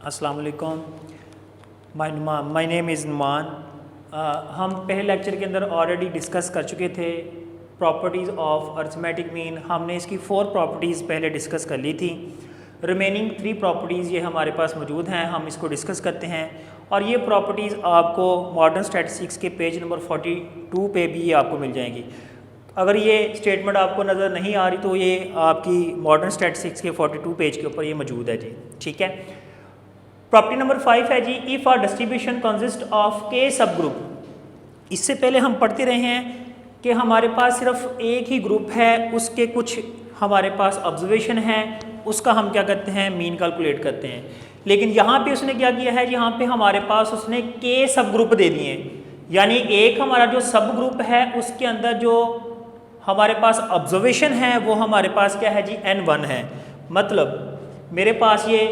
अस्सलाम वालेकुम। My name is Numan. हम पहले लेक्चर के अंदर ऑलरेडी डिस्कस कर चुके थे प्रॉपर्टीज़ ऑफ अरिथमेटिक मीन। हमने इसकी 4 प्रॉपर्टीज़ पहले डिस्कस कर ली थी। रिमेनिंग 3 प्रॉपर्टीज़ ये हमारे पास मौजूद हैं, हम इसको डिस्कस करते हैं। और ये प्रॉपर्टीज़ आपको मॉडर्न स्टैटिस्टिक्स के पेज नंबर 42 पे भी आपको मिल जाएंगी। अगर ये स्टेटमेंट आपको नज़र नहीं आ रही तो ये आपकी मॉडर्न स्टैटिस्टिक्स के 42 पेज के ऊपर ये मौजूद है जी। ठीक है। प्रॉपर्टी नंबर 5 है जी, if R distribution consist of K sub group. इससे पहले हम पढ़ते रहे हैं कि हमारे पास सिर्फ एक ही ग्रुप है, उसके कुछ हमारे पास ऑब्जर्वेशन है, उसका हम क्या करते हैं, मीन कैलकुलेट करते हैं। लेकिन यहाँ पे उसने क्या किया है, यहाँ पे हमारे पास उसने के सब ग्रुप दे दिए हैं। यानी एक हमारा जो सब ग्रुप है उसके अंदर जो हमारे पास ऑब्जर्वेशन है वो हमारे पास क्या है जी, N1 है। मतलब मेरे पास ये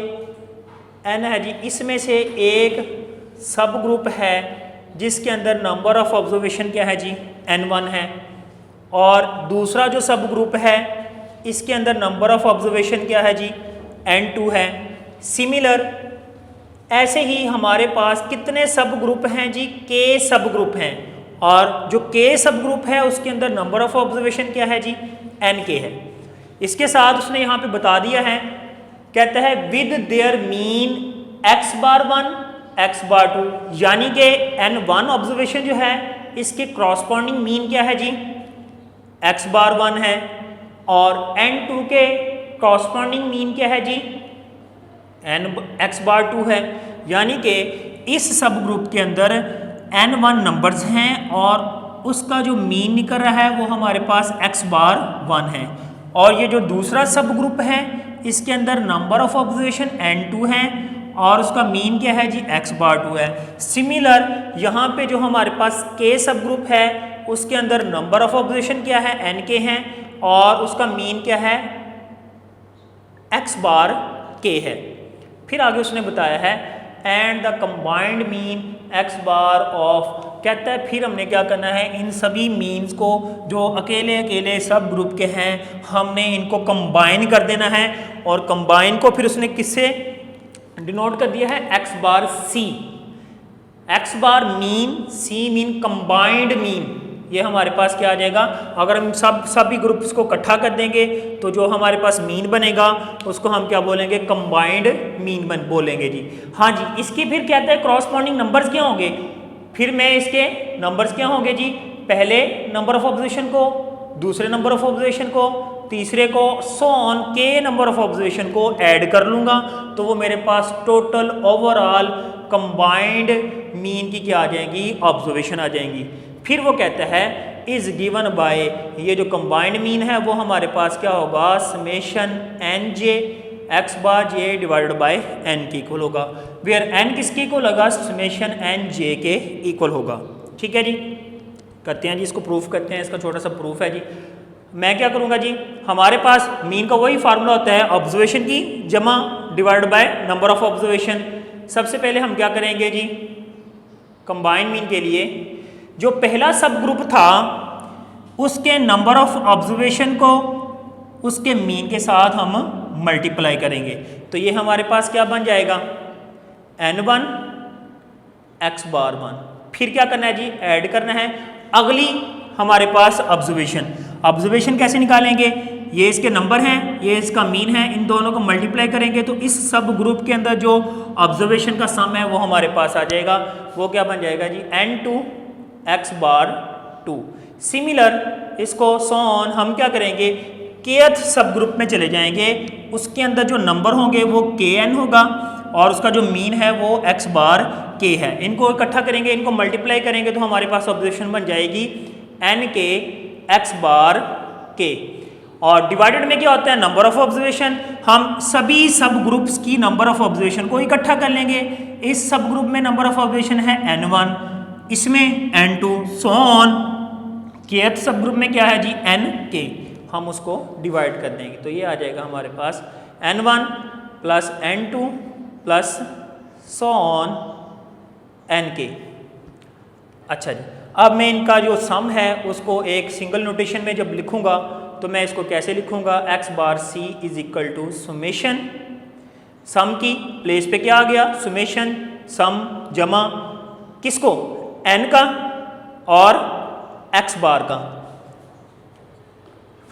N है जी, इसमें से एक सब ग्रुप है जिसके अंदर नंबर ऑफ ऑब्जर्वेशन क्या है जी, N1 है। और दूसरा जो सब ग्रुप है इसके अंदर नंबर ऑफ ऑब्जर्वेशन क्या है जी, N2 है। सिमिलर ऐसे ही हमारे पास कितने सब ग्रुप हैं जी, के सब ग्रुप हैं। और जो के सब ग्रुप है उसके अंदर नंबर ऑफ ऑब्जर्वेशन क्या है जी, Nk है। इसके साथ उसने यहाँ पे बता दिया है, कहता है with their mean x bar 1 x बार 2, यानी कि N1 ऑब्जर्वेशन जो है इसके क्रॉसपॉन्डिंग मीन क्या है जी, x बार 1 है। और N2 के क्रॉसपॉन्डिंग मीन क्या है जी, x बार 2 है। यानी कि इस सब ग्रुप के अंदर N1 नंबर्स हैं और उसका जो मीन निकल रहा है वो हमारे पास x बार 1 है। और ये जो दूसरा सब ग्रुप है इसके अंदर नंबर ऑफ ऑब्जर्वेशन N2 है और उसका मीन क्या है जी, x बार 2 है। सिमिलर यहाँ पे जो हमारे पास के सब ग्रुप है उसके अंदर नंबर ऑफ ऑब्जर्वेशन क्या है, Nk है और उसका मीन क्या है, x बार k है। फिर आगे उसने बताया है and the combined mean x bar of, कहता है फिर हमने क्या करना है, इन सभी मीन्स को जो अकेले अकेले सब ग्रुप के हैं हमने इनको कंबाइन कर देना है। और कंबाइन को फिर उसने किससे डिनोट कर दिया है, x बार c। x bar mean, c mean combined mean. ये हमारे पास क्या आ जाएगा, अगर हम सभी ग्रुप्स को इकट्ठा कर देंगे तो जो हमारे पास मीन बनेगा उसको हम क्या बोलेंगे, कंबाइंड मीन बोलेंगे जी। हाँ जी। इसकी फिर कहता है क्रॉसपॉन्डिंग नंबर्स क्या होंगे, फिर मैं इसके नंबर्स क्या होंगे जी, पहले नंबर ऑफ ऑब्जर्वेशन को, दूसरे नंबर ऑफ ऑब्जर्वेशन को, तीसरे को, सो ऑन के नंबर ऑफ ऑब्जर्वेशन को ऐड कर लूँगा तो वो मेरे पास टोटल ओवरऑल कंबाइंड मीन की क्या आ जाएंगी, ऑब्जर्वेशन आ जाएंगी। फिर वो कहता है इज गिवन बाय, ये जो कंबाइंड मीन है वो हमारे पास क्या होगा, summation Nj x bar j divided by n के इक्वल होगा, वेयर n किसके इक्वल होगा, समेशन Nj के इक्वल होगा। ठीक है जी। करते हैं जी, इसको प्रूफ करते हैं। इसका छोटा सा प्रूफ है जी। मैं क्या करूँगा जी, हमारे पास मीन का वही फार्मूला होता है, ऑब्जर्वेशन की जमा divide by number of observation. सबसे पहले हम क्या करेंगे जी, कंबाइंड मीन के लिए जो पहला सब ग्रुप था उसके नंबर ऑफ ऑब्जर्वेशन को उसके मीन के साथ हम मल्टीप्लाई करेंगे तो ये हमारे पास क्या बन जाएगा, N1 x बार 1। फिर क्या करना है जी, ऐड करना है अगली हमारे पास ऑब्जर्वेशन कैसे निकालेंगे, ये इसके नंबर हैं, ये इसका मीन है, इन दोनों को मल्टीप्लाई करेंगे तो इस सब ग्रुप के अंदर जो ऑब्जर्वेशन का सम है वो हमारे पास आ जाएगा। वो क्या बन जाएगा जी, N2 x बार 2। सिमिलर इसको सो ऑन हम क्या करेंगे, kth सब ग्रुप में चले जाएंगे, उसके अंदर जो नंबर होंगे वो kn होगा और उसका जो मीन है वो x बार k है। इनको इकट्ठा करेंगे, इनको मल्टीप्लाई करेंगे तो हमारे पास ऑब्जर्वेशन बन जाएगी Nk x बार k। और डिवाइडेड में क्या होता है, नंबर ऑफ ऑब्जर्वेशन। हम सभी सब ग्रुप्स की नंबर ऑफ ऑब्जर्वेशन को इकट्ठा कर लेंगे। इस सब ग्रुप में नंबर ऑफ ऑब्जर्वेशन है N1, इसमें N2, सो ऑन। kth सब ग्रुप में क्या है जी, Nk, हम उसको डिवाइड कर देंगे तो ये आ जाएगा हमारे पास N1 plus N2 plus so on Nk। अच्छा जी, अब मैं इनका जो सम है उसको एक सिंगल नोटेशन में जब लिखूंगा तो मैं इसको कैसे लिखूंगा, x bar c is equal to summation sum की प्लेस पे क्या आ गया, सुमेशन सम जमा किसको, n का और x बार का।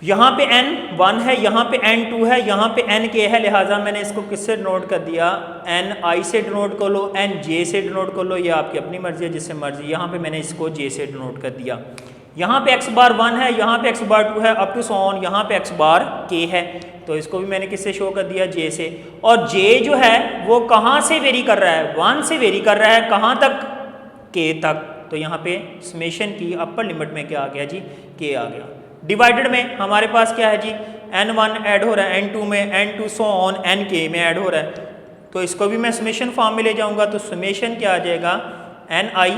यहाँ पे n 1 है, यहाँ पे n 2 है, यहाँ पे n k है, लिहाजा मैंने इसको किससे डिनोट कर दिया, n i से डिनोट कर लो, n j से डिनोट कर लो, ये आपकी अपनी मर्जी है जिससे मर्जी। यहाँ पे मैंने इसको j से डिनोट कर दिया। यहाँ पे x बार 1 है, यहाँ पे x बार 2 है, अप टू सो ऑन, यहाँ पे x बार k है, तो इसको भी मैंने किससे शो कर दिया, j से। और j जो है वो कहाँ से वेरी कर रहा है, 1 से वेरी कर रहा है, कहाँ तक, k तक। तो यहाँ पे समेशन की अपर लिमिट में क्या आ गया जी, k आ गया। डिवाइडेड में हमारे पास क्या है जी, n1 ऐड हो रहा है n2 में, n2 सो ऑन nk में ऐड हो रहा है, तो इसको भी मैं समेशन फॉर्म में ले जाऊंगा, तो समेशन क्या आ जाएगा, ni,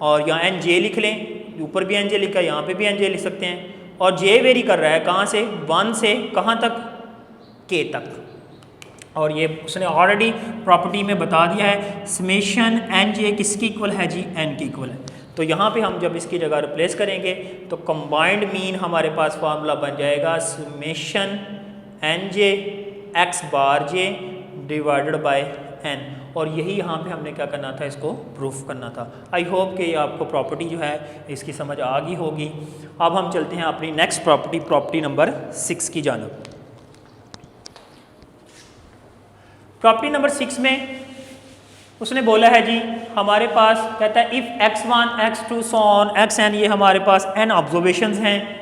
और यहाँ nj लिख लें, ऊपर भी nj लिखा है, यहाँ पे भी nj लिख सकते हैं। और j वेरी कर रहा है कहाँ से, 1 से कहाँ तक, k तक। और ये उसने ऑलरेडी प्रॉपर्टी में बता दिया है, समेशन nj किसकी इक्वल है जी, n की इक्वल है। तो यहाँ पे हम जब इसकी जगह रिप्लेस करेंगे तो कंबाइंड मीन हमारे पास फार्मूला बन जाएगा summation nj x bar j divided by n, और यही यहाँ पे हमने क्या करना था, इसको प्रूफ करना था। आई होप कि ये आपको प्रॉपर्टी जो है इसकी समझ आ गई होगी। अब हम चलते हैं अपनी नेक्स्ट प्रॉपर्टी, प्रॉपर्टी नंबर 6 की जानब। प्रॉपर्टी नंबर 6 में उसने बोला है जी, हमारे पास कहता है if x1 x2 so on xn, ये हमारे पास n ऑब्जर्वेशंस हैं,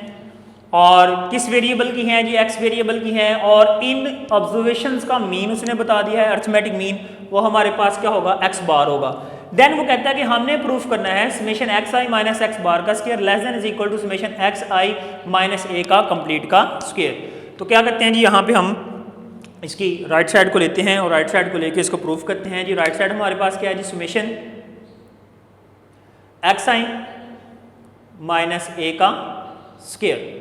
और किस वेरिएबल की हैं जी, x वेरिएबल की हैं, और इन ऑब्जर्वेशंस का मीन उसने बता दिया है, अर्थमेटिक मीन, वो हमारे पास क्या होगा, x बार होगा। देन वो कहता है कि हमने प्रूफ करना है summation xi minus x bar का square less than is equal to summation xi minus a का कंप्लीट का स्क्वायर। तो क्या करते हैं जी, यहाँ पे हम इसकी राइट साइड को लेते हैं और राइट साइड को लेके इसको प्रूफ करते हैं जी। राइट साइड हमारे पास क्या है जी, समेशन xi माइनस a का स्क्वायर।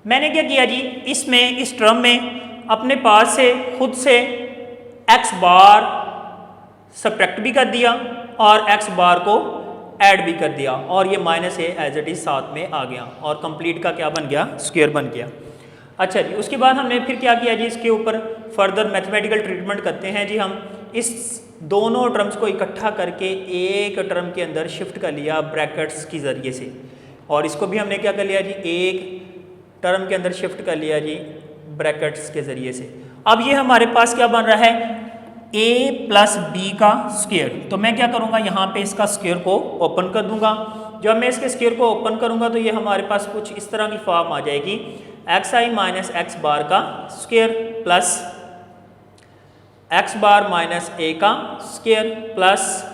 मैंने क्या किया जी, इसमें इस टर्म में अपने पास से खुद से x बार सब्ट्रैक्ट भी कर दिया और x बार को ऐड भी कर दिया, और ये minus a as it is साथ में आ गया, और कंप्लीट का क्या बन गया, स्क्वायर बन गया। अच्छा जी, उसके बाद हमने फिर क्या किया जी, इसके ऊपर फर्दर मैथमेटिकल ट्रीटमेंट करते हैं जी। हम इस दोनों टर्म्स को इकट्ठा करके एक टर्म के अंदर शिफ्ट कर लिया ब्रैकेट्स की ज़रिए से, और इसको भी हमने क्या कर लिया जी, एक टर्म के अंदर शिफ्ट कर लिया जी ब्रैकेट्स के ज़रिए से। अब ये हमारे पास क्या बन रहा है, a प्लस बी का स्क्वायर। तो मैं क्या करूँगा, यहाँ पे इसका स्क्वायर को ओपन कर दूंगा। जब मैं इसके स्क्वायर को ओपन करूँगा तो ये हमारे पास कुछ इस तरह की फॉर्म आ जाएगी, xi माइनस x बार का square plus x bar minus a का square plus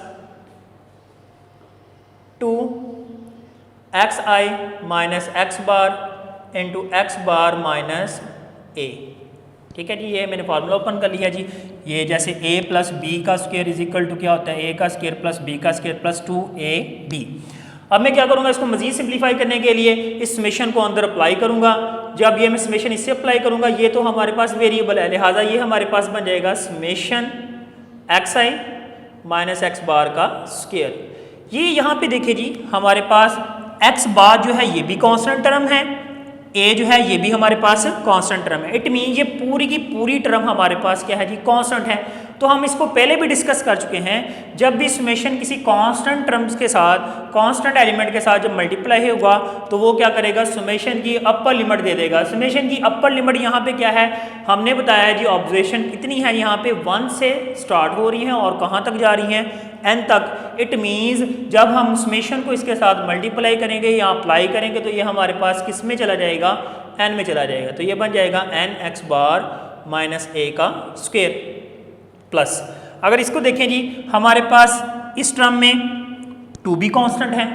2xi minus x bar into x bar minus a। ठीक है जी, ये मैंने फार्मूला ओपन कर लिया जी। ये जैसे a प्लस बी का स्क्वायर इज इक्वल टू क्या होता है, a का स्क्वायर प्लस b का स्क्वायर प्लस 2ab। अब मैं क्या करूँगा, इसको मजीद सिंप्लीफाई करने के लिए इस समेशन को अंदर अप्लाई करूँगा। जब ये मैं समेशन इससे अप्लाई करूँगा, ये तो हमारे पास वेरिएबल है, लिहाजा ये हमारे पास बन जाएगा summation xi minus x bar का स्क्वायर। ये यहाँ पे देखिए जी, हमारे पास x बार जो है ये भी कांस्टेंट टर्म है, a जो है ये भी हमारे पास कांस्टेंट टर्म है। इट मीन ये पूरी की पूरी टर्म हमारे पास क्या है जी, कांस्टेंट है। तो हम इसको पहले भी डिस्कस कर चुके हैं, जब भी समेशन किसी कांस्टेंट टर्म्स के साथ, कांस्टेंट एलिमेंट के साथ जब मल्टीप्लाई होगा तो वो क्या करेगा, समेशन की अपर लिमिट दे देगा। समेशन की अपर लिमिट यहाँ पे क्या है, हमने बताया जी, ऑब्जर्वेशन कितनी है, यहाँ पे 1 से स्टार्ट हो रही है और कहाँ तक जा रही हैं, n तक। इट मीन्स जब हम समेशन को इसके साथ मल्टीप्लाई करेंगे या अप्लाई करेंगे तो ये हमारे पास किस में चला जाएगा, n में चला जाएगा। तो ये बन जाएगा n x bar minus a का स्क्वायर प्लस, अगर इसको देखें जी, हमारे पास इस टर्म में 2 भी कांस्टेंट है,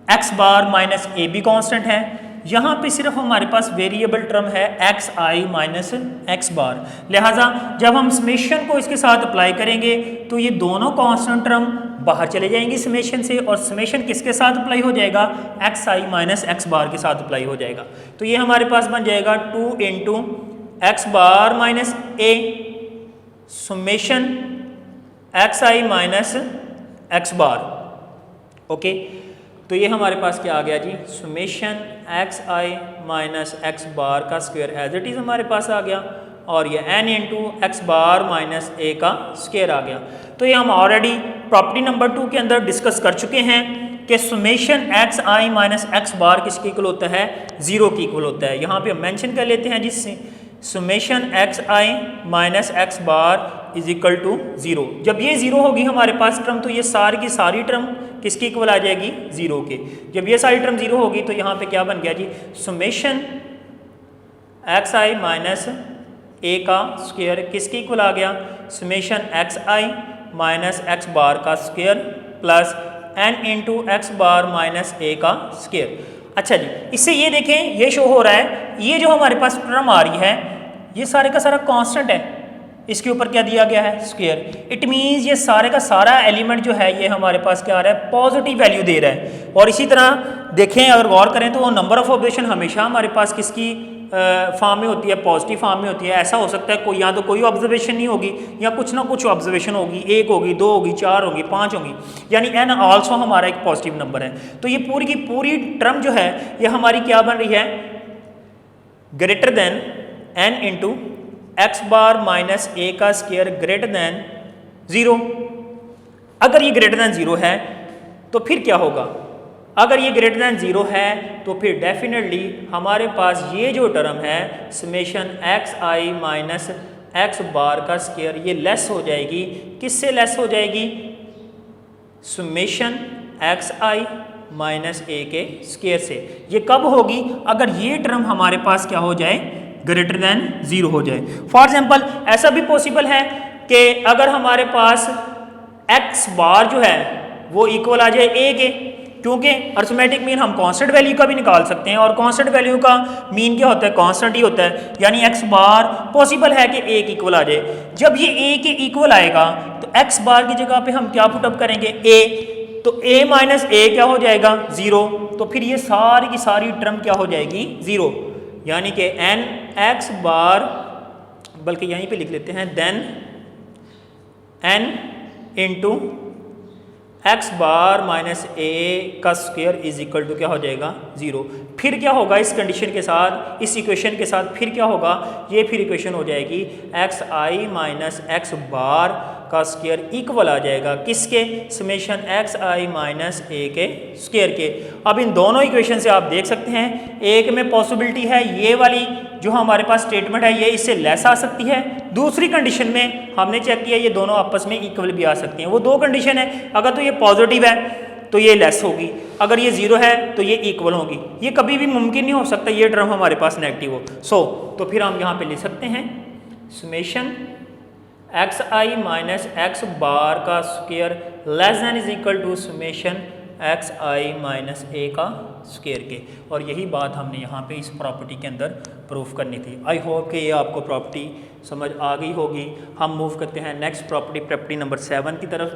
x बार माइनस a भी कांस्टेंट है। यहाँ पे सिर्फ हमारे पास वेरिएबल टर्म है xi माइनस x बार, लिहाजा जब हम समेशन को इसके साथ अप्लाई करेंगे तो ये दोनों कांस्टेंट टर्म बाहर चले जाएंगी समेशन से, और समेशन किसके साथ अप्लाई हो जाएगा, xi माइनस x बार के साथ अप्लाई हो जाएगा। तो ये हमारे पास बन जाएगा 2 into x bar minus a summation xi minus x bar. Okay, तो ये हमारे पास क्या आ गया जी, summation xi minus x bar का स्क्वायर एज इट इज़ हमारे पास आ गया। और ये n into x bar minus a का स्क्वायर आ गया। तो ये हम ऑलरेडी प्रॉपर्टी नंबर 2 के अंदर डिस्कस कर चुके हैं कि summation x i minus x बार किसके इक्वल होता है, 0 के इक्वल होता है। यहाँ पे हम मेंशन कर लेते हैं जिससे summation x i minus x bar is equal to 0। जब ये 0 होगी हमारे पास टर्म, तो ये सारी की सारी टर्म किसकी इक्वल आ जाएगी, 0 के। जब ये सारी टर्म 0 होगी तो यहाँ पे क्या बन गया जी, summation x i minus a का स्क्वायर किसके इक्वल आ गया, summation x i minus x bar का square plus n into x bar minus a का स्क्वायर। अच्छा जी, इससे ये देखें, ये शो हो रहा है, ये जो हमारे पास टर्म आ रही है ये सारे का सारा कांस्टेंट है, इसके ऊपर क्या दिया गया है, स्क्वायर। इट मीन्स ये सारे का सारा एलिमेंट जो है ये हमारे पास क्या आ रहा है, पॉजिटिव वैल्यू दे रहा है। और इसी तरह देखें, अगर गौर करें तो नंबर ऑफ ऑब्जर्वेशन हमेशा हमारे पास किसकी फॉर्म में होती है, पॉजिटिव फॉर्म में होती है। ऐसा हो सकता है कोई या तो कोई ऑब्जर्वेशन नहीं होगी या कुछ ना कुछ ऑब्जर्वेशन होगी, 1 होगी, 2 होगी, 4 होगी, 5 होगी, यानी n आल्सो हमारा एक पॉजिटिव नंबर है। तो ये पूरी की पूरी टर्म जो है ये हमारी क्या बन रही है, greater than n into x bar minus a का स्क्वायर ग्रेटर देन 0। अगर ये ग्रेटर देन 0 है तो फिर क्या होगा, अगर ये ग्रेटर देन 0 है तो फिर डेफिनेटली हमारे पास ये जो टर्म है summation x i minus x bar का स्क्वायर ये लेस हो जाएगी। किससे लेस हो जाएगी, समेशन एक्स आई माइनस ए के स्क्वायर से। ये कब होगी, अगर ये टर्म हमारे पास क्या हो जाए, ग्रेटर देन 0 हो जाए। फॉर एग्जाम्पल ऐसा भी पॉसिबल है कि अगर हमारे पास एक्स बार जो है वो इक्वल आ जाए ए के, क्योंकि अर्थमेटिक मीन हम कांस्टेंट वैल्यू का भी निकाल सकते हैं और कांस्टेंट वैल्यू का मीन क्या होता है, कांस्टेंट ही होता है, यानी एक्स बार पॉसिबल है कि ए के इक्वल आ जाए। जब ये ए के इक्वल आएगा तो एक्स बार की जगह पे हम क्या पुटअप करेंगे, ए, तो ए माइनस ए क्या हो जाएगा, 0। तो फिर ये सारी की सारी टर्म क्या हो जाएगी, 0, यानी कि एन एक्स बार, बल्कि यहीं पे लिख लेते हैं, then N into x bar minus a का स्क्वायर इज इक्वल टू क्या हो जाएगा, 0। फिर क्या होगा इस कंडीशन के साथ, इस इक्वेशन के साथ फिर क्या होगा, ये फिर इक्वेशन हो जाएगी x i minus x bar का स्क्वायर इक्वल आ जाएगा किसके, समेशन एक्स आई माइनस ए के स्क्वायर के। अब इन दोनों इक्वेशन से आप देख सकते हैं, एक में पॉसिबिलिटी है ये वाली जो हमारे पास स्टेटमेंट है ये इससे लेस आ सकती है, दूसरी कंडीशन में हमने चेक किया ये दोनों आपस में इक्वल भी आ सकती हैं। वो दो कंडीशन है, अगर तो ये पॉजिटिव है तो ये लेस होगी, अगर ये 0 है तो ये इक्वल होगी। ये कभी भी मुमकिन नहीं हो सकता ये टर्म हमारे पास नेगेटिव हो। तो फिर हम यहाँ पे लिख सकते हैं summation x i minus x bar का square less than is equal to summation x i minus a का स्क्वायर के। और यही बात हमने यहाँ पे इस प्रॉपर्टी के अंदर प्रूफ करनी थी। आई होप कि ये आपको प्रॉपर्टी समझ आ गई होगी। हम मूव करते हैं नेक्स्ट प्रॉपर्टी, प्रॉपर्टी नंबर 7 की तरफ।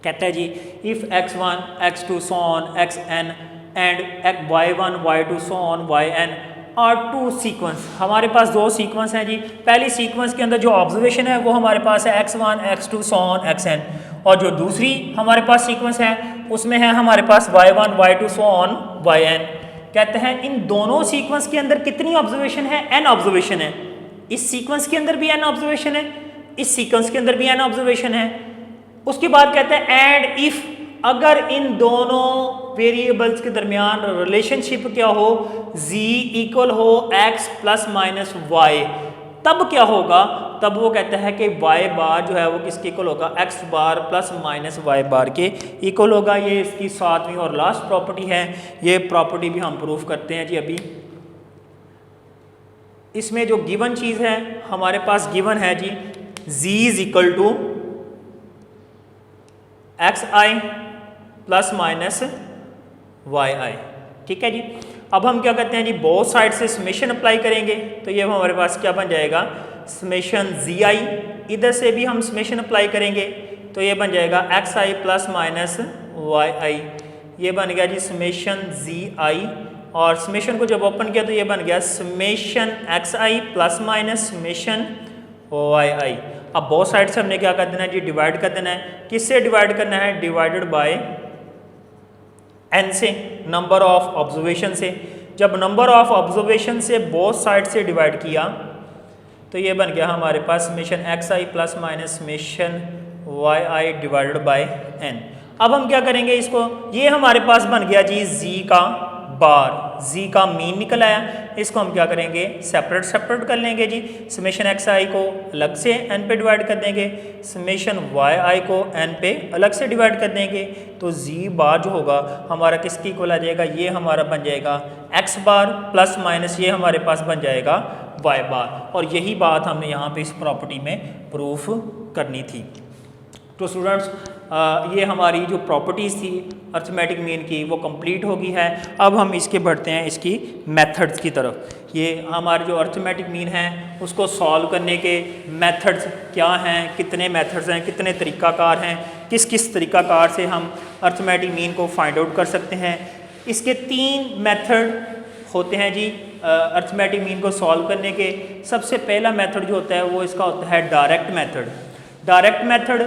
कहता है जी, if x1 x2 so on xn and y1 y2 so on yn are two sequence. हमारे पास दो सीक्वेंस हैं जी। पहली सीक्वेंस के अंदर जो ऑब्जर्वेशन है वो हमारे पास है x1 x2 so on xn, और जो दूसरी हमारे पास सीक्वेंस है उसमें है हमारे पास y1 y2 so on yn। कहते हैं इन दोनों सीक्वेंस के अंदर कितनी ऑब्जर्वेशन है, n ऑब्जर्वेशन है। इस सीक्वेंस के अंदर भी n ऑब्जर्वेशन है, इस सीक्वेंस के अंदर भी n ऑब्जर्वेशन है। उसके बाद कहते हैं एंड इफ, अगर इन दोनों वेरिएबल्स के दरमियान रिलेशनशिप क्या हो, z इक्वल हो x प्लस माइनस y, तब क्या होगा, तब वो कहता है कि y बार जो है वो किसके इक्वल होगा, x बार प्लस माइनस y बार के इक्वल होगा। ये इसकी 7वीं और लास्ट प्रॉपर्टी है। ये प्रॉपर्टी भी हम प्रूफ करते हैं जी। अभी इसमें जो गिवन चीज़ है हमारे पास गिवन है जी, z is equal to x i plus minus y i. ठीक है जी। अब हम क्या करते हैं जी, बोथ साइड से समेशन अप्लाई करेंगे तो ये हमारे पास क्या बन जाएगा, समेशन जी आई। इधर से भी हम समेशन अप्लाई करेंगे तो ये बन जाएगा x i plus minus y आई। ये बन गया जी समेशन जी आई, और समेशन को जब ओपन किया तो ये बन गया summation x i plus minus summation y आई। अब बोथ साइड से हमने क्या कर देना है जी, डिवाइड कर देना है। किससे डिवाइड करना है, डिवाइडेड बाय n से, नंबर ऑफ ऑब्जर्वेशन से। जब नंबर ऑफ ऑब्जर्वेशन से बोथ साइड से डिवाइड किया तो ये बन गया हमारे पास summation x i plus minus summation y i divided by n. अब हम क्या करेंगे इसको, ये हमारे पास बन गया जी जी का बार, जी का मीन निकल आया। इसको हम क्या करेंगे, सेपरेट कर लेंगे जी। समेशन एक्स आई को अलग से एन पे डिवाइड कर देंगे, समेशन वाई आई को एन पे अलग से डिवाइड कर देंगे। तो जी बार जो होगा हमारा किसकी इक्वल आ जाएगा, ये हमारा बन जाएगा एक्स बार प्लस माइनस ये हमारे पास बन जाएगा वाई बार। और यही बात हमने यहाँ पे इस प्रॉपर्टी में प्रूफ करनी थी। तो स्टूडेंट्स ये हमारी जो प्रॉपर्टीज़ थी अर्थमेटिक मीन की वो कंप्लीट होगी है। अब हम इसके बढ़ते हैं इसकी मेथड्स की तरफ। ये हमारे जो अर्थमेटिक मीन है उसको सॉल्व करने के मेथड्स क्या हैं, कितने मेथड्स हैं, कितने तरीक़ाकार हैं, किस किस तरीक़ाकार से हम अर्थमेटिक मीन को फाइंड आउट कर सकते हैं। इसके 3 मेथड होते हैं जी अर्थमेटिक मीन को सॉल्व करने के। सबसे पहला मेथड जो होता है वो इसका होता है डायरेक्ट मेथड। डायरेक्ट मेथड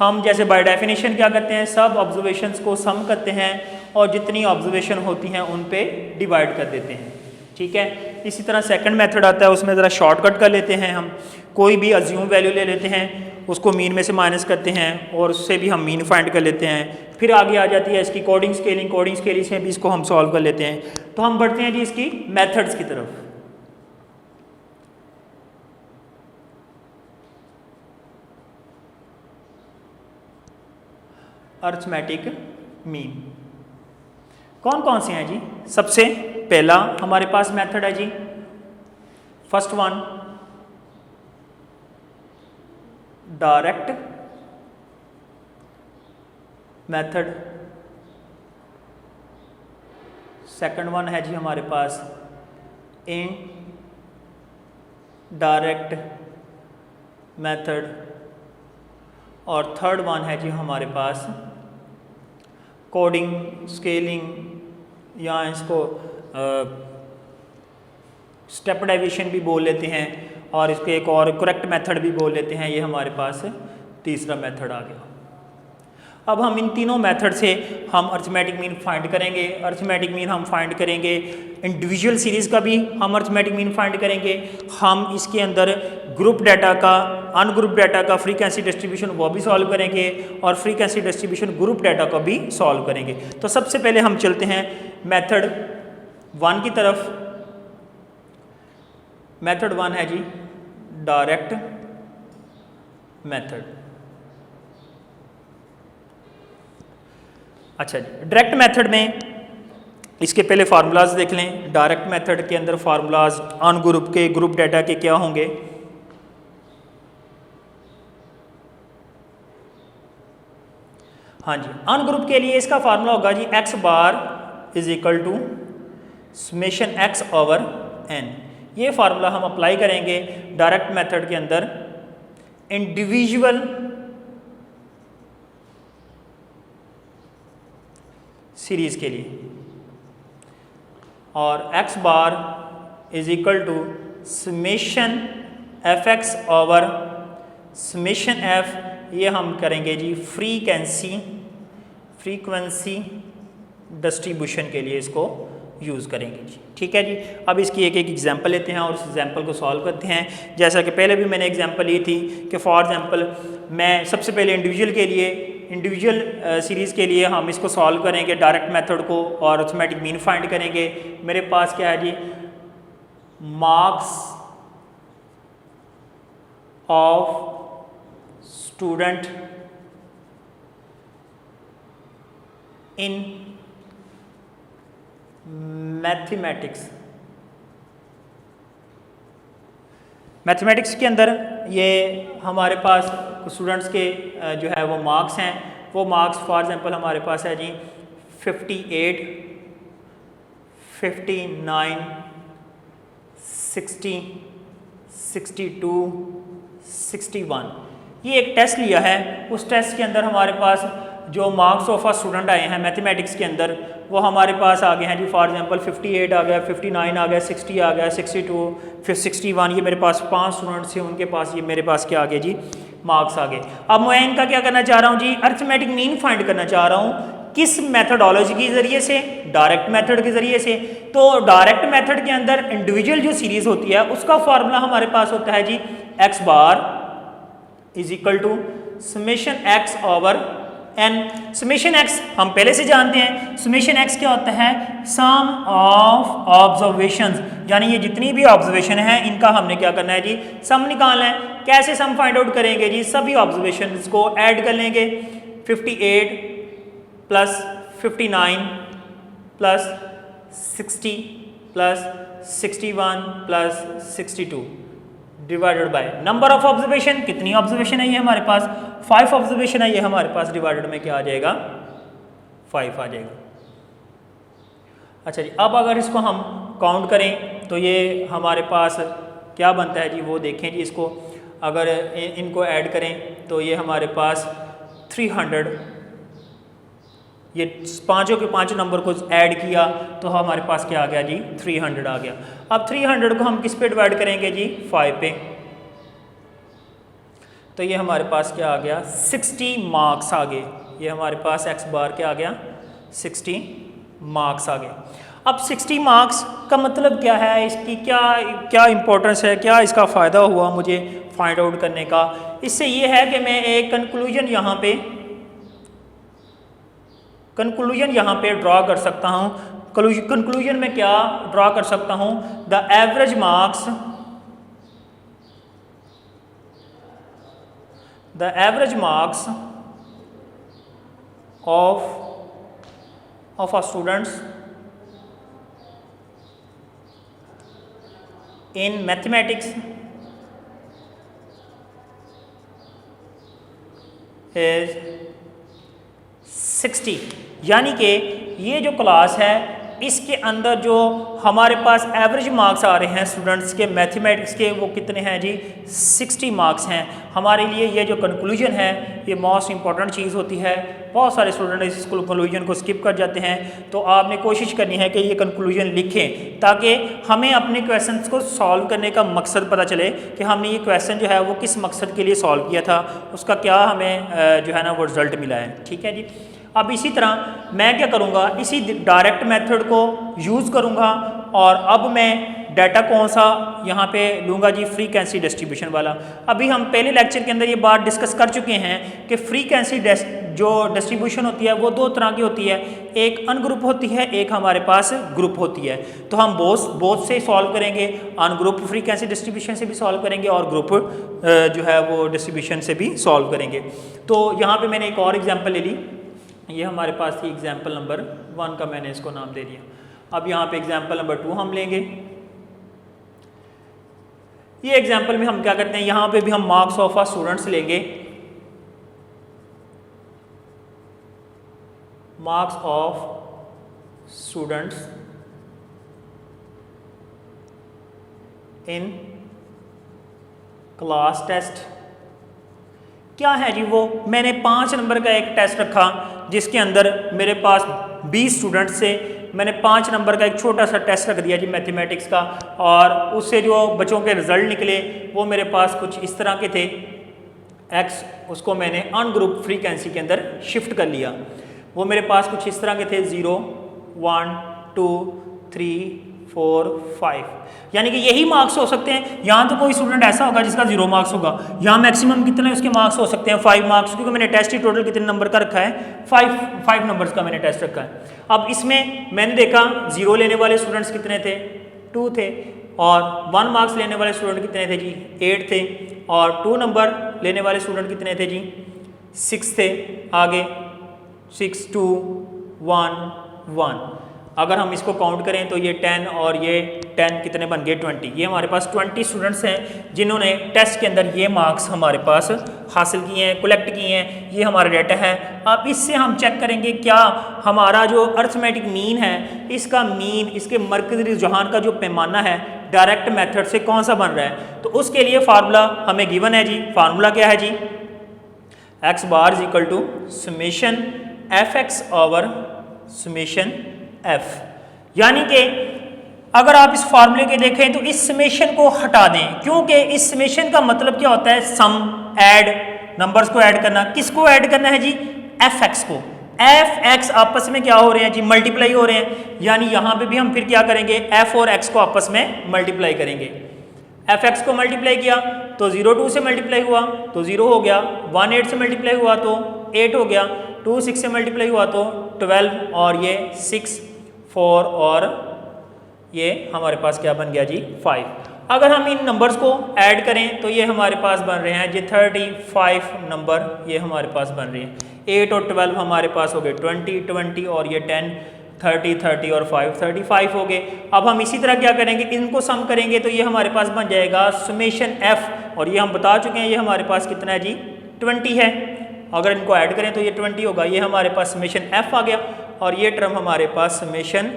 हम जैसे बाय डेफिनेशन क्या करते हैं, सब ऑब्जर्वेशंस को सम करते हैं और जितनी ऑब्जर्वेशन होती हैं उन पे डिवाइड कर देते हैं, ठीक है। इसी तरह सेकंड मेथड आता है, उसमें ज़रा शॉर्टकट कर लेते हैं, हम कोई भी अज्यूम वैल्यू ले लेते हैं, उसको मीन में से माइनस करते हैं और उससे भी हम मीन फाइंड कर लेते हैं। फिर आगे आ जाती है इसकी कोडिंग स्केलिंग से भी इसको हम सॉल्व कर लेते हैं। तो हम बढ़ते हैं जी इसकी मेथड्स की तरफ। अर्थमेटिक मीन कौन कौन से हैं जी। सबसे पहला हमारे पास मेथड है जी, first one direct method. Second one है जी हमारे पास इनडायरेक्ट मेथड। और थर्ड वन है जी हमारे पास कोडिंग स्केलिंग या इसको स्टेप डेविएशन भी बोल लेते हैं और इसको एक और करेक्ट मेथड भी बोल लेते हैं। ये हमारे पास तीसरा मेथड आ गया। अब हम इन तीनों मेथड से हम अर्थमेटिक मीन फाइंड करेंगे। अर्थमेटिक मीन हम फाइंड करेंगे, इंडिविजुअल सीरीज़ का भी हम अर्थमेटिक मीन फाइंड करेंगे। हम इसके अंदर ग्रुप डाटा का, अनग्रुप डाटा का फ्रीक्वेंसी डिस्ट्रीब्यूशन वो भी सॉल्व करेंगे और फ्रीक्वेंसी डिस्ट्रीब्यूशन ग्रुप डाटा का भी सॉल्व करेंगे। तो सबसे पहले हम चलते हैं मेथड 1 की तरफ। मेथड 1 है जी डायरेक्ट मेथड। अच्छा जी, डायरेक्ट मेथड में इसके पहले फार्मूलाज देख लें। डायरेक्ट मेथड के अंदर फार्मूलाज अन ग्रुप के, ग्रुप डाटा के क्या होंगे। हाँ जी, अन ग्रुप के लिए इसका फार्मूला होगा जी x bar is equal to summation x over n. ये फार्मूला हम अप्लाई करेंगे डायरेक्ट मेथड के अंदर इंडिविजुअल सीरीज के लिए। और x bar is equal to summation f x over summation f, ये हम करेंगे जी फ्रीक्वेंसी डिस्ट्रीब्यूशन के लिए इसको यूज़ करेंगे जी, ठीक है जी। अब इसकी एक एक एग्जांपल लेते हैं और उस एग्जांपल को सॉल्व करते हैं। जैसा कि पहले भी मैंने एग्जांपल ली थी कि फॉर एग्जांपल मैं सबसे पहले इंडिविजुअल सीरीज़ के लिए हम इसको सॉल्व करेंगे डायरेक्ट मेथड को और अर्थमेटिक मीन फाइंड करेंगे। मेरे पास क्या है जी, marks of student in mathematics के अंदर ये हमारे पास स्टूडेंट्स के जो है वो मार्क्स हैं। वो मार्क्स फॉर एग्जांपल हमारे पास है जी 58, 59, 60, 62, 61। ये एक टेस्ट लिया है। उस टेस्ट के अंदर हमारे पास जो मार्क्स ऑफ अ स्टूडेंट आए हैं मैथमेटिक्स के अंदर वो हमारे पास आ गए हैं जी। फॉर एग्जांपल 58 आ गया, 59 आ गया, 60 आ गया, 62, फिर 61। ये मेरे पास 5 स्टूडेंट्स थे, उनके पास ये मेरे पास क्या आ गए जी, मार्क्स आ गए। अब मैं इनका क्या करना चाह रहा हूँ जी, अर्थमेटिक मीन फाइंड करना चाह रहा हूँ किस मेथडोलॉजी के ज़रिए से? डायरेक्ट मेथड के ज़रिए से। तो डायरेक्ट मेथड के अंदर इंडिविजुअल जो सीरीज़ होती है उसका फार्मूला हमारे पास होता है जी x bar is equal to summation x over n. Summation x हम पहले से जानते हैं, समेशन एक्स क्या होता है? सम ऑफ ऑब्जर्वेशंस, यानी ये जितनी भी ऑब्जर्वेशन है इनका हमने क्या करना है जी? सम निकालना है। कैसे सम फाइंड आउट करेंगे जी? सभी ऑब्जर्वेशंस को ऐड कर लेंगे। 58 plus 59 plus 60 plus 61 plus 62 divided by number of observation. कितनी ऑब्जर्वेशन है ये हमारे पास? 5 ऑब्जर्वेशन है ये हमारे पास। डिवाइडेड में क्या आ जाएगा? 5 आ जाएगा। अच्छा जी, अब अगर इसको हम काउंट करें तो ये हमारे पास क्या बनता है जी? वो देखें जी, इसको अगर इनको ऐड करें तो ये हमारे पास 300, ये पाँचों के पाँचों नंबर को ऐड किया तो हमारे पास क्या आ गया जी? 300 आ गया। अब 300 को हम किस पे डिवाइड करेंगे जी? 5 पे। तो ये हमारे पास क्या आ गया? 60 मार्क्स आ गए। ये हमारे पास एक्स बार क्या आ गया? 60 मार्क्स आ गए। अब 60 मार्क्स का मतलब क्या है? इसकी क्या इंपॉर्टेंस है? क्या इसका फ़ायदा हुआ मुझे फाइंड आउट करने का? इससे ये है कि मैं एक कंक्लूजन यहाँ पे ड्रॉ कर सकता हूँ। कंक्लूजन में क्या ड्रॉ कर सकता हूँ? The average marks of a students in mathematics is 60। यानी कि ये जो क्लास है इसके अंदर जो हमारे पास एवरेज मार्क्स आ रहे हैं स्टूडेंट्स के मैथमेटिक्स के, वो कितने हैं जी? 60 मार्क्स हैं। हमारे लिए ये जो कंक्लूजन है ये मोस्ट इंपॉर्टेंट चीज़ होती है। बहुत सारे स्टूडेंट इस कंक्लूजन को स्किप कर जाते हैं, तो आपने कोशिश करनी है कि ये कंक्लूजन लिखें ताकि हमें अपने क्वेश्चंस को सॉल्व करने का मकसद पता चले कि हमने ये क्वेश्चन जो है वो किस मकसद के लिए सॉल्व किया था, उसका क्या हमें जो है ना वो रिज़ल्ट मिला है। ठीक है जी। अब इसी तरह मैं क्या करूँगा? इसी डायरेक्ट मेथड को यूज़ करूँगा और अब मैं डाटा कौन सा यहाँ पे लूँगा जी? फ्रीक्वेंसी डिस्ट्रीब्यूशन वाला। अभी हम पहले लेक्चर के अंदर ये बात डिस्कस कर चुके हैं कि फ्रीक्वेंसी जो डिस्ट्रीब्यूशन होती है वो दो तरह की होती है, एक अनग्रुप होती है, एक हमारे पास ग्रुप होती है। तो हम बोथ से सॉल्व करेंगे, अनग्रुप फ्रीक्वेंसी डिस्ट्रीब्यूशन से भी सॉल्व करेंगे और ग्रुप जो है वो डिस्ट्रीब्यूशन से भी सॉल्व करेंगे। तो यहाँ पर मैंने एक और एग्जाम्पल ले ली। ये हमारे पास थी एग्जाम्पल नंबर 1 का, मैंने इसको नाम दे दिया। अब यहाँ पे एग्जाम्पल नंबर 2 हम लेंगे। ये एग्जाम्पल में हम क्या करते हैं? यहाँ पे भी हम मार्क्स ऑफ आ स्टूडेंट्स लेंगे। Marks of students in class test. क्या है जी? वो मैंने 5 नंबर का एक टेस्ट रखा जिसके अंदर मेरे पास 20 स्टूडेंट्स से मैंने 5 नंबर का एक छोटा सा टेस्ट रख दिया जी मैथमेटिक्स का, और उससे जो बच्चों के रिजल्ट निकले वो मेरे पास कुछ इस तरह के थे। एक्स उसको मैंने अनग्रुप फ्रीक्वेंसी के अंदर शिफ्ट कर लिया। वो मेरे पास कुछ इस तरह के थे 0 1 2 3 4 5, यानी कि यही मार्क्स हो सकते हैं। यहाँ तो कोई स्टूडेंट ऐसा होगा जिसका 0 मार्क्स होगा। यहाँ मैक्सिमम कितने उसके मार्क्स हो सकते हैं? 5 मार्क्स, क्योंकि मैंने टेस्ट ही टोटल कितने नंबर का रखा है? 5 नंबर्स का मैंने टेस्ट रखा है। अब इसमें मैंने देखा 0 लेने वाले स्टूडेंट्स कितने थे? 2 थे। और 1 मार्क्स लेने वाले स्टूडेंट कितने थे जी? 8 थे। और 2 नंबर लेने वाले स्टूडेंट कितने थे जी? 6 थे। आगे 6 2 1 1। अगर हम इसको काउंट करें तो ये 10 और ये 10 कितने बन गए? 20। ये हमारे पास 20 स्टूडेंट्स हैं जिन्होंने टेस्ट के अंदर ये मार्क्स हमारे पास हासिल किए हैं, कलेक्ट किए हैं। ये हमारा डाटा है। अब इससे हम चेक करेंगे क्या हमारा जो अरिथमेटिक मीन है, इसका मीन, इसके मरकज़ी रुझान का जो पैमाना है डायरेक्ट मेथड से कौन सा बन रहा है। तो उसके लिए फार्मूला हमें गिवन है जी। फार्मूला क्या है जी? X bar is equal to summation f x over summation f. यानी कि अगर आप इस फार्मूले के देखें तो इस समेशन को हटा दें, क्योंकि इस समेशन का मतलब क्या होता है? सम, ऐड, नंबर्स को ऐड करना। किसको ऐड करना है जी? एफ एक्स को। एफ एक्स आपस में क्या हो रहे हैं जी, मल्टीप्लाई हो रहे हैं, यानी यहाँ पे भी हम फिर क्या करेंगे, एफ और एक्स को आपस में मल्टीप्लाई करेंगे। एफ एक्स को मल्टीप्लाई किया तो 0 2 से मल्टीप्लाई हुआ तो 0 हो गया, 1 8 से मल्टीप्लाई हुआ तो 8 हो गया, 2 6 से मल्टीप्लाई हुआ तो 12 और ये 6 4 और ये हमारे पास क्या बन गया जी 5। अगर हम इन नंबर्स को ऐड करें तो ये हमारे पास बन रहे हैं जी 35 नंबर, ये हमारे पास बन रहे हैं। 8 और 12 हमारे पास हो गए 20 और ये 10 30 और 5 35 हो गए। अब हम इसी तरह क्या करेंगे, इनको सम करेंगे तो ये हमारे पास बन जाएगा समेशन एफ, और ये हम बता चुके हैं ये हमारे पास कितना है जी 20 है। अगर इनको ऐड करें तो ये 20 होगा, ये हमारे पास समेशन एफ आ गया और ये टर्म हमारे पास समेशन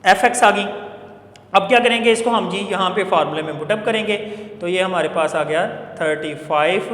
एफ एक्स आ गई। अब क्या करेंगे, इसको हम जी यहाँ पे फार्मूले में पुटअप करेंगे तो ये हमारे पास आ गया 35